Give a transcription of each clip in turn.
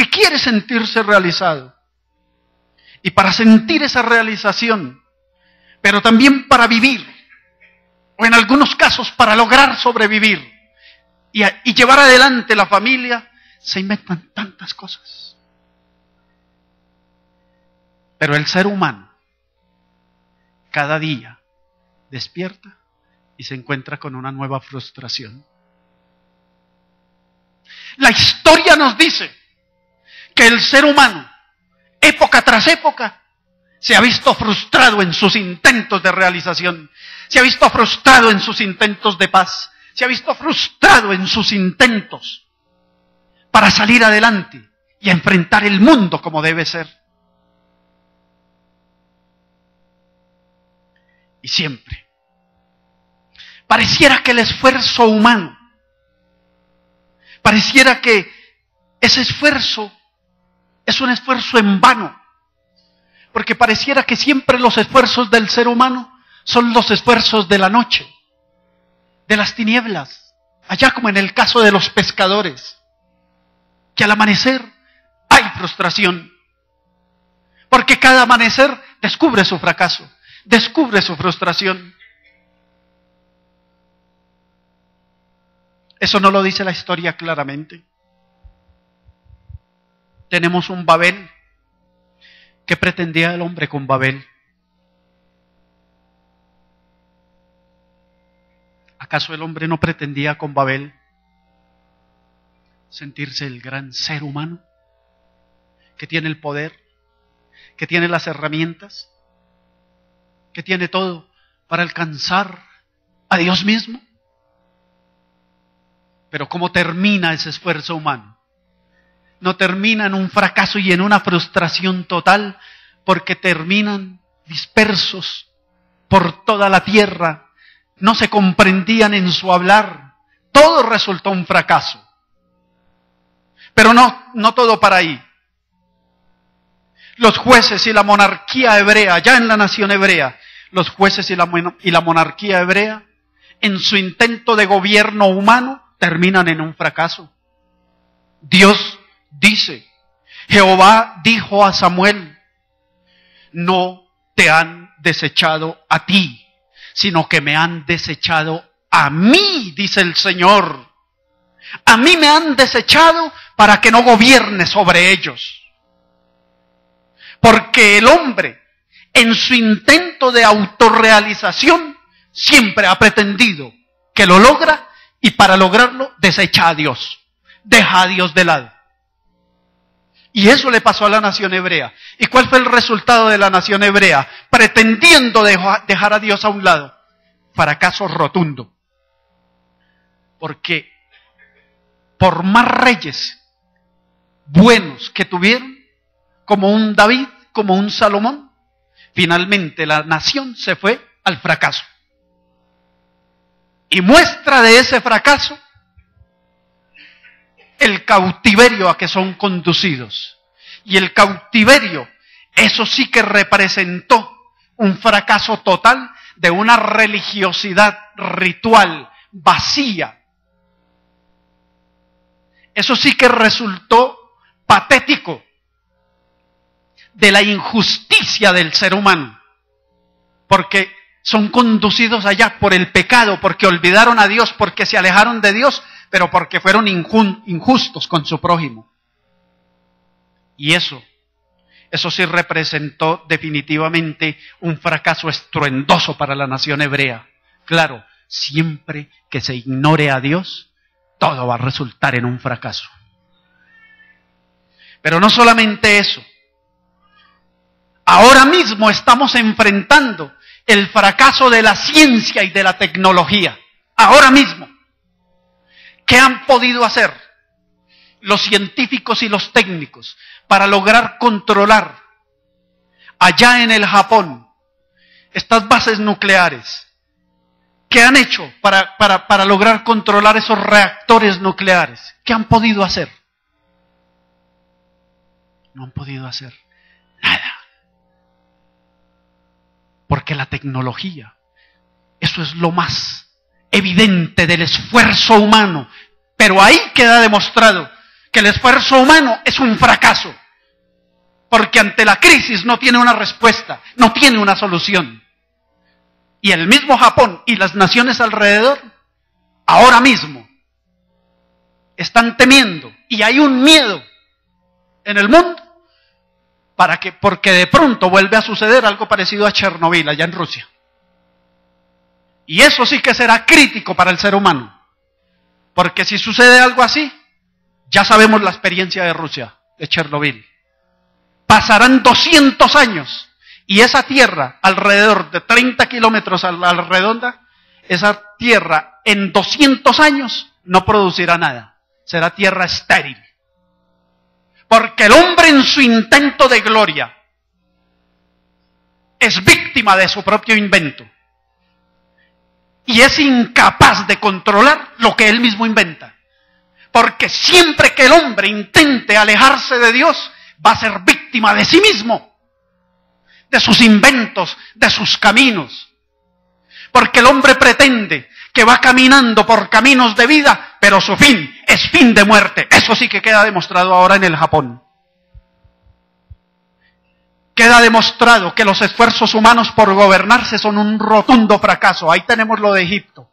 porque quiere sentirse realizado. Y para sentir esa realización, pero también para vivir, o en algunos casos para lograr sobrevivir y llevar adelante la familia, se inventan tantas cosas. Pero el ser humano cada día despierta y se encuentra con una nueva frustración. La historia nos dice que el ser humano, época tras época, se ha visto frustrado en sus intentos de realización, se ha visto frustrado en sus intentos de paz, se ha visto frustrado en sus intentos para salir adelante y enfrentar el mundo como debe ser. Y siempre pareciera que el esfuerzo humano, pareciera que ese esfuerzo es un esfuerzo en vano, porque pareciera que siempre los esfuerzos del ser humano son los esfuerzos de la noche, de las tinieblas, allá como en el caso de los pescadores, que al amanecer hay frustración, porque cada amanecer descubre su fracaso, descubre su frustración. Eso no lo dice la historia claramente. Tenemos un Babel. ¿Qué pretendía el hombre con Babel? ¿Acaso el hombre no pretendía con Babel sentirse el gran ser humano? Que tiene el poder, que tiene las herramientas, que tiene todo para alcanzar a Dios mismo. Pero ¿cómo termina ese esfuerzo humano? No termina en un fracaso y en una frustración total, porque terminan dispersos por toda la tierra, no se comprendían en su hablar, todo resultó un fracaso. Pero no todo para ahí. Los jueces y la monarquía hebrea, ya en la nación hebrea, los jueces y la monarquía hebrea, en su intento de gobierno humano, terminan en un fracaso. Dios dice, Jehová dijo a Samuel, no te han desechado a ti, sino que me han desechado a mí, dice el Señor. A mí me han desechado para que no gobierne sobre ellos. Porque el hombre, en su intento de autorrealización, siempre ha pretendido que lo logra y para lograrlo desecha a Dios, deja a Dios de lado. Y eso le pasó a la nación hebrea. ¿Y cuál fue el resultado de la nación hebrea? Pretendiendo dejar a Dios a un lado. Fracaso rotundo. Porque por más reyes buenos que tuvieron, como un David, como un Salomón, finalmente la nación se fue al fracaso. Y muestra de ese fracaso el cautiverio a que son conducidos. Y el cautiverio, eso sí que representó un fracaso total de una religiosidad ritual vacía. Eso sí que resultó patético de la injusticia del ser humano, porque son conducidos allá por el pecado, porque olvidaron a Dios, porque se alejaron de Dios, pero porque fueron injustos con su prójimo. Y eso sí representó definitivamente un fracaso estruendoso para la nación hebrea. Claro, siempre que se ignore a Dios, todo va a resultar en un fracaso. Pero no solamente eso. Ahora mismo estamos enfrentando el fracaso de la ciencia y de la tecnología. Ahora mismo. ¿Qué han podido hacer los científicos y los técnicos para lograr controlar allá en el Japón estas bases nucleares? ¿Qué han hecho para lograr controlar esos reactores nucleares? ¿Qué han podido hacer? No han podido hacer nada. Porque la tecnología, eso es lo más evidente del esfuerzo humano. Pero ahí queda demostrado que el esfuerzo humano es un fracaso, porque ante la crisis no tiene una respuesta, no tiene una solución. Y el mismo Japón y las naciones alrededor, ahora mismo, están temiendo, y hay un miedo en el mundo, porque de pronto vuelve a suceder algo parecido a Chernobyl, allá en Rusia. Y eso sí que será crítico para el ser humano, porque si sucede algo así, ya sabemos la experiencia de Rusia, de Chernobyl. Pasarán 200 años, y esa tierra, alrededor de 30 kilómetros a la redonda, esa tierra en 200 años no producirá nada, será tierra estéril. Porque el hombre en su intento de gloria es víctima de su propio invento. Y es incapaz de controlar lo que él mismo inventa. Porque siempre que el hombre intente alejarse de Dios, va a ser víctima de sí mismo, de sus inventos, de sus caminos. Porque el hombre pretende que va caminando por caminos de vida, pero su fin es fin de muerte. Eso sí que queda demostrado ahora en el Japón. Queda demostrado que los esfuerzos humanos por gobernarse son un rotundo fracaso. Ahí tenemos lo de Egipto.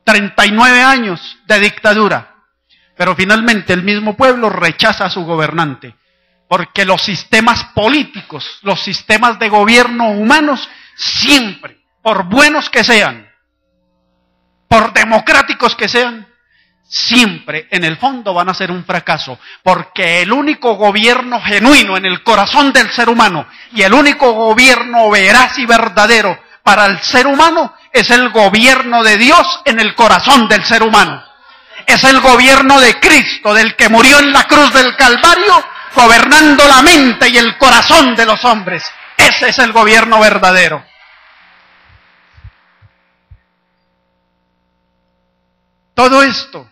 39 años de dictadura. Pero finalmente el mismo pueblo rechaza a su gobernante. Porque los sistemas políticos, los sistemas de gobierno humanos, siempre, por buenos que sean, por democráticos que sean, siempre en el fondo van a ser un fracaso, porque el único gobierno genuino en el corazón del ser humano y el único gobierno veraz y verdadero para el ser humano es el gobierno de Dios en el corazón del ser humano. Es el gobierno de Cristo, del que murió en la cruz del Calvario, gobernando la mente y el corazón de los hombres. Ese es el gobierno verdadero. Todo esto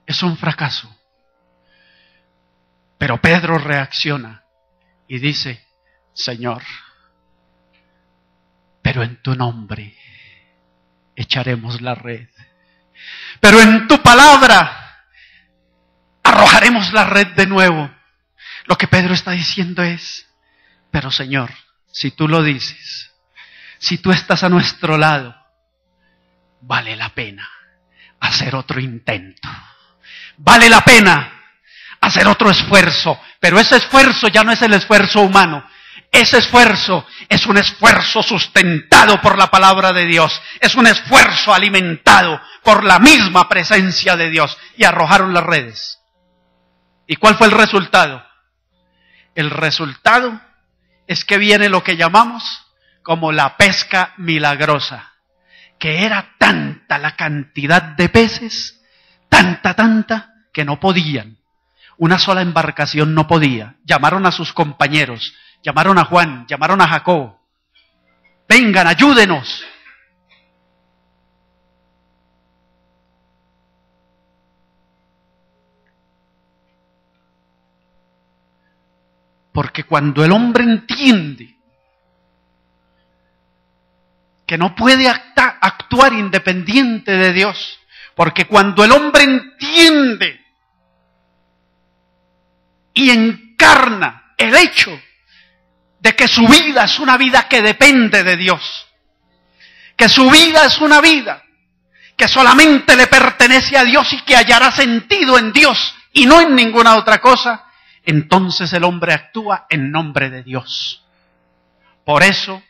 es un fracaso. Pero Pedro reacciona y dice, Señor, pero en tu nombre echaremos la red. Pero en tu palabra arrojaremos la red de nuevo. Lo que Pedro está diciendo es, pero Señor, si tú lo dices, si tú estás a nuestro lado, vale la pena hacer otro intento. Vale la pena hacer otro esfuerzo. Pero ese esfuerzo ya no es el esfuerzo humano. Ese esfuerzo es un esfuerzo sustentado por la palabra de Dios. Es un esfuerzo alimentado por la misma presencia de Dios. Y arrojaron las redes. ¿Y cuál fue el resultado? El resultado es que viene lo que llamamos como la pesca milagrosa. Que era tanta la cantidad de peces, tanta, que no podían. Una sola embarcación no podía. Llamaron a sus compañeros, llamaron a Juan, llamaron a Jacobo. Vengan, ayúdenos. Porque cuando el hombre entiende que no puede actuar independiente de Dios, porque cuando el hombre entiende y encarna el hecho de que su vida es una vida que depende de Dios, que su vida es una vida que solamente le pertenece a Dios y que hallará sentido en Dios y no en ninguna otra cosa, entonces el hombre actúa en nombre de Dios. Por eso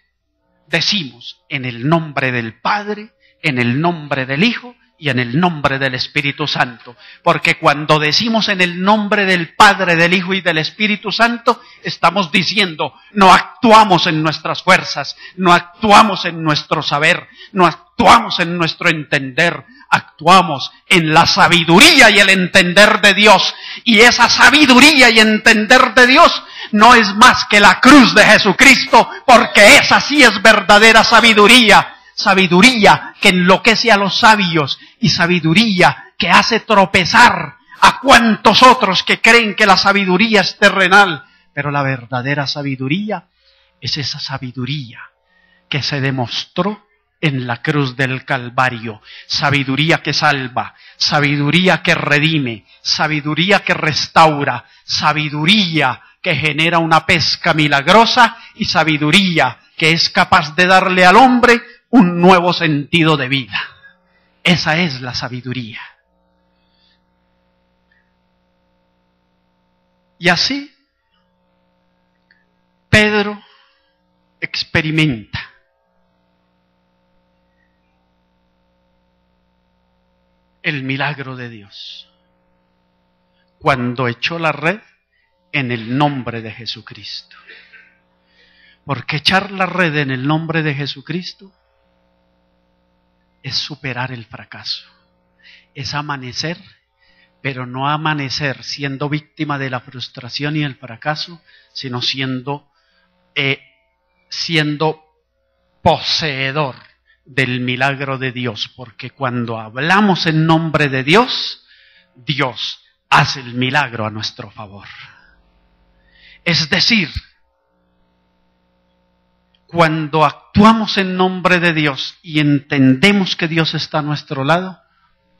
decimos en el nombre del Padre, en el nombre del Hijo y en el nombre del Espíritu Santo. Porque cuando decimos en el nombre del Padre, del Hijo y del Espíritu Santo, estamos diciendo, no actuamos en nuestras fuerzas, no actuamos en nuestro saber, no actuamos en nuestro entender, actuamos en la sabiduría y el entender de Dios. Y esa sabiduría y entender de Dios no es más que la cruz de Jesucristo, porque esa sí es verdadera sabiduría. Sabiduría que enloquece a los sabios y sabiduría que hace tropezar a cuantos otros que creen que la sabiduría es terrenal. Pero la verdadera sabiduría es esa sabiduría que se demostró en la cruz del Calvario. Sabiduría que salva, sabiduría que redime, sabiduría que restaura, sabiduría que genera una pesca milagrosa y sabiduría que es capaz de darle al hombre un nuevo sentido de vida. Esa es la sabiduría. Y así, Pedro experimenta el milagro de Dios cuando echó la red en el nombre de Jesucristo. Porque echar la red en el nombre de Jesucristo es superar el fracaso, es amanecer, pero no amanecer siendo víctima de la frustración y el fracaso, sino siendo poseedor del milagro de Dios, porque cuando hablamos en nombre de Dios, Dios hace el milagro a nuestro favor. Es decir, cuando actuamos en nombre de Dios y entendemos que Dios está a nuestro lado,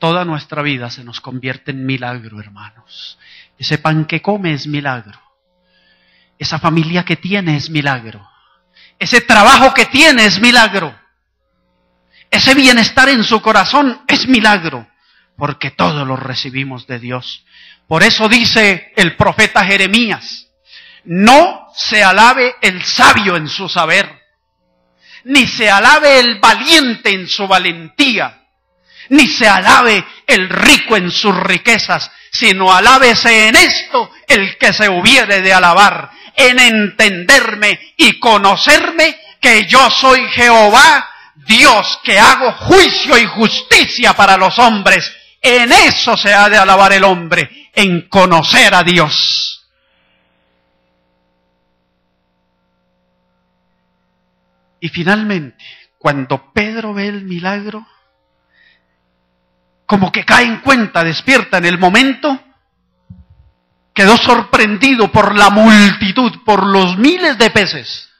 toda nuestra vida se nos convierte en milagro, hermanos. Ese pan que come es milagro. Esa familia que tiene es milagro. Ese trabajo que tiene es milagro. Ese bienestar en su corazón es milagro, porque todo lo recibimos de Dios. Por eso dice el profeta Jeremías: no se alabe el sabio en su saber, ni se alabe el valiente en su valentía, ni se alabe el rico en sus riquezas, sino alábese en esto el que se hubiere de alabar, en entenderme y conocerme que yo soy Jehová, Dios, que hago juicio y justicia para los hombres. En eso se ha de alabar el hombre, en conocer a Dios. Y finalmente, cuando Pedro ve el milagro, como que cae en cuenta, despierta en el momento, quedó sorprendido por la multitud, por los miles de peces.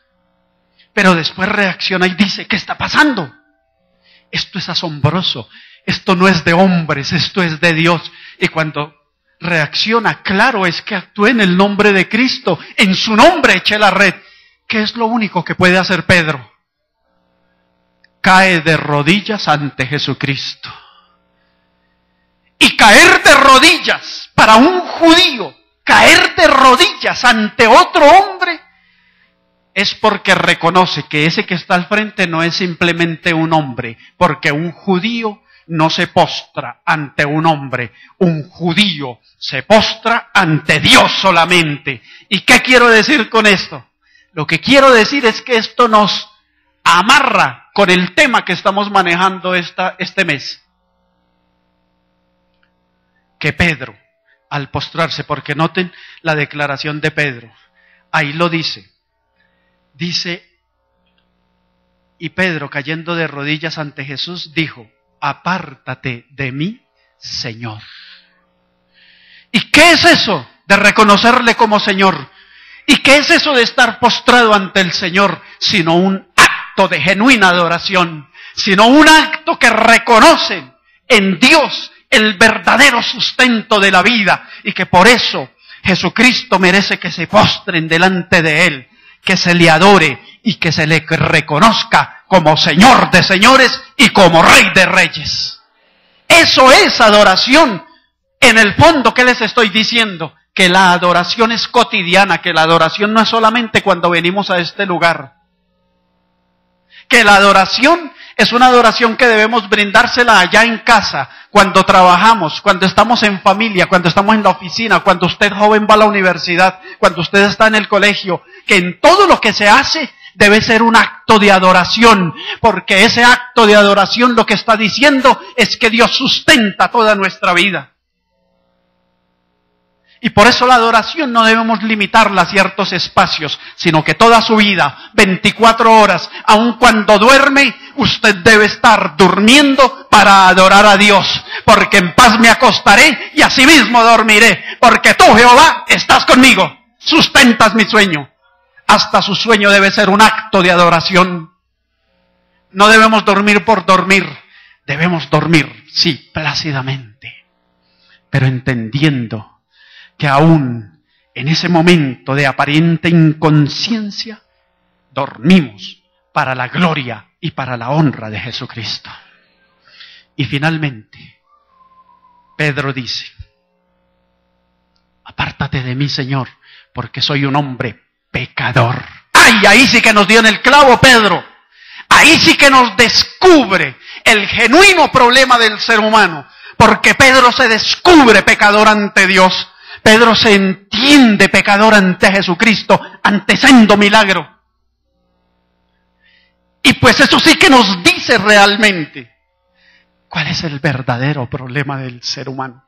Pero después reacciona y dice: ¿qué está pasando? Esto es asombroso, esto no es de hombres, esto es de Dios. Y cuando reacciona, claro, es que actué en el nombre de Cristo, en su nombre eché la red. ¿Qué es lo único que puede hacer Pedro? Cae de rodillas ante Jesucristo. Y caer de rodillas para un judío, caer de rodillas ante otro hombre, es porque reconoce que ese que está al frente no es simplemente un hombre, porque un judío no se postra ante un hombre, un judío se postra ante Dios solamente. ¿Y qué quiero decir con esto? Lo que quiero decir es que esto nos amarra con el tema que estamos manejando este mes. Que Pedro, al postrarse, porque noten la declaración de Pedro, ahí lo dice, y Pedro, cayendo de rodillas ante Jesús, dijo: apártate de mí, Señor. ¿Y qué es eso de reconocerle como Señor? ¿Y qué es eso de estar postrado ante el Señor? Sino un acto de genuina adoración, sino un acto que reconoce en Dios el verdadero sustento de la vida, y que por eso Jesucristo merece que se postren delante de Él, que se le adore y que se le reconozca como Señor de señores y como Rey de reyes. Eso es adoración. En el fondo, ¿qué les estoy diciendo? Que la adoración es cotidiana, que la adoración no es solamente cuando venimos a este lugar. Que la adoración es una adoración que debemos brindársela allá en casa, cuando trabajamos, cuando estamos en familia, cuando estamos en la oficina, cuando usted joven va a la universidad, cuando usted está en el colegio, que en todo lo que se hace debe ser un acto de adoración, porque ese acto de adoración lo que está diciendo es que Dios sustenta toda nuestra vida. Y por eso la adoración no debemos limitarla a ciertos espacios, sino que toda su vida, 24 horas, aun cuando duerme, usted debe estar durmiendo para adorar a Dios. Porque en paz me acostaré y asimismo dormiré, porque tú, Jehová, estás conmigo, sustentas mi sueño. Hasta su sueño debe ser un acto de adoración. No debemos dormir por dormir. Debemos dormir, sí, plácidamente, pero entendiendo que aún en ese momento de aparente inconsciencia, dormimos para la gloria y para la honra de Jesucristo. Y finalmente, Pedro dice, apártate de mí, Señor, porque soy un hombre pecador. ¡Ay! Ahí sí que nos dio en el clavo, Pedro. Ahí sí que nos descubre el genuino problema del ser humano, porque Pedro se descubre pecador ante Dios. Pedro se entiende pecador ante Jesucristo, ante santo milagro. Y pues eso sí que nos dice realmente cuál es el verdadero problema del ser humano.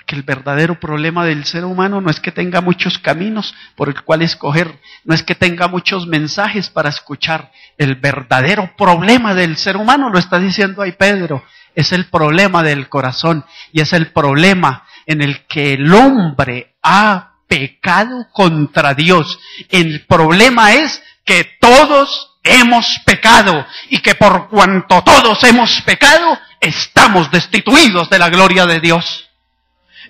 Que el verdadero problema del ser humano no es que tenga muchos caminos por el cual escoger, no es que tenga muchos mensajes para escuchar. El verdadero problema del ser humano, lo está diciendo ahí Pedro, es el problema del corazón y es el problema en el que el hombre ha pecado contra Dios. El problema es que todos hemos pecado y que por cuanto todos hemos pecado, estamos destituidos de la gloria de Dios.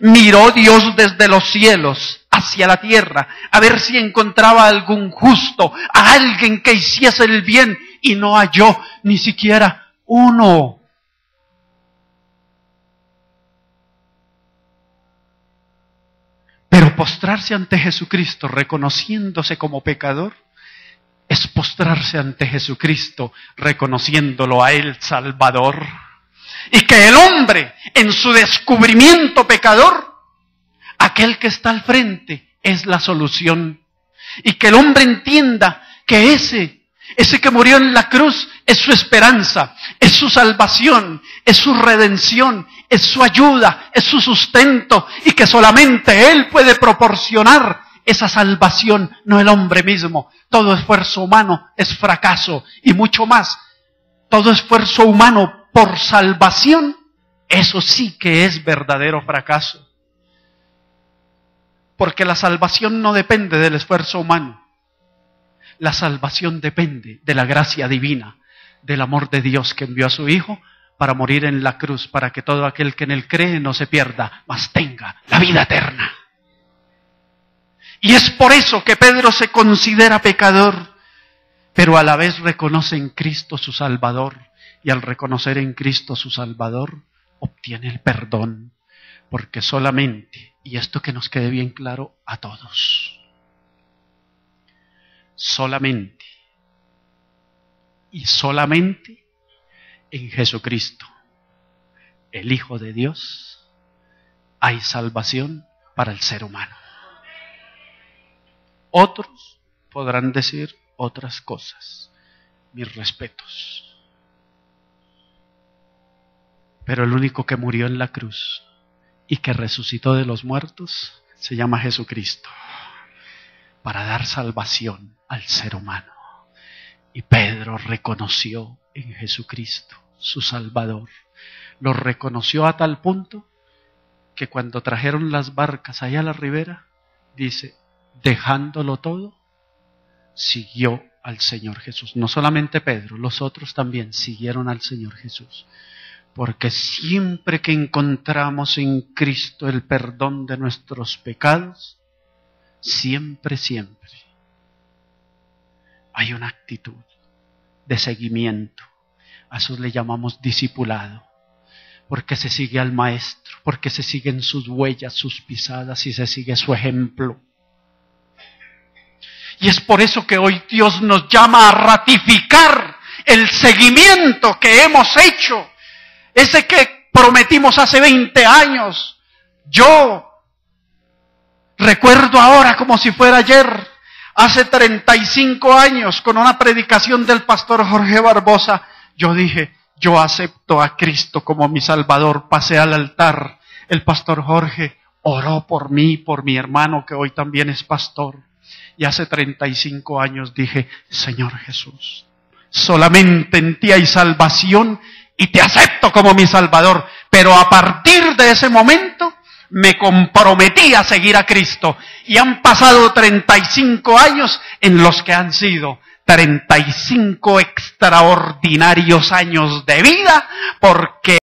Miró Dios desde los cielos hacia la tierra a ver si encontraba algún justo, a alguien que hiciese el bien, y no halló ni siquiera uno. Pero postrarse ante Jesucristo reconociéndose como pecador es postrarse ante Jesucristo reconociéndolo a Él Salvador. Y que el hombre, en su descubrimiento pecador, aquel que está al frente es la solución. Y que el hombre entienda que ese que murió en la cruz es su esperanza, es su salvación, es su redención, es su ayuda, es su sustento. Y que solamente Él puede proporcionar esa salvación, no el hombre mismo. Todo esfuerzo humano es fracaso y mucho más. Todo esfuerzo humano por salvación, eso sí que es verdadero fracaso. Porque la salvación no depende del esfuerzo humano. La salvación depende de la gracia divina, del amor de Dios que envió a su Hijo para morir en la cruz, para que todo aquel que en Él cree no se pierda, mas tenga la vida eterna. Y es por eso que Pedro se considera pecador, pero a la vez reconoce en Cristo su Salvador. Y al reconocer en Cristo su Salvador, obtiene el perdón. Porque solamente, y esto que nos quede bien claro a todos, solamente y solamente en Jesucristo, el Hijo de Dios, hay salvación para el ser humano. Otros podrán decir otras cosas. Mis respetos. Pero el único que murió en la cruz y que resucitó de los muertos se llama Jesucristo, para dar salvación al ser humano. Y Pedro reconoció en Jesucristo su Salvador. Lo reconoció a tal punto que cuando trajeron las barcas allá a la ribera, dice, dejándolo todo, siguió al Señor Jesús. No solamente Pedro, los otros también siguieron al Señor Jesús. Porque siempre que encontramos en Cristo el perdón de nuestros pecados, siempre hay una actitud de seguimiento. A eso le llamamos discipulado. Porque se sigue al Maestro, porque se siguen sus huellas, sus pisadas y se sigue su ejemplo. Y es por eso que hoy Dios nos llama a ratificar el seguimiento que hemos hecho. Ese que prometimos hace 20 años. Yo recuerdo ahora como si fuera ayer, hace 35 años, con una predicación del pastor Jorge Barbosa, yo dije, yo acepto a Cristo como mi Salvador. Pasé al altar, el pastor Jorge oró por mí, por mi hermano que hoy también es pastor. Y hace 35 años dije, Señor Jesús, solamente en ti hay salvación y te acepto como mi Salvador. Pero a partir de ese momento me comprometí a seguir a Cristo. Y han pasado 35 años en los que han sido 35 extraordinarios años de vida, porque